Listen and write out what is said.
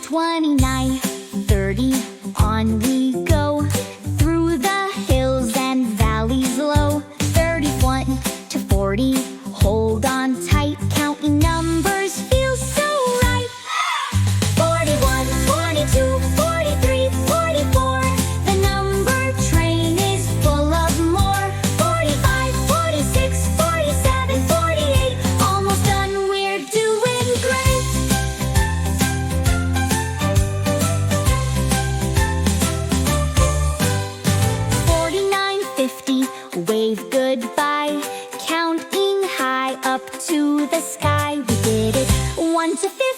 29, 30, on we go, through the hills and valleys low. 31 to 40, hold on tight, counting numbers feels so right. 41, 42, 43, 44, the number train is full of more. 45, 46, 47, 48, almost done, we're doing great. 49, 50, wave goodbye, counting high up to the sky. We did it. 1 to 50.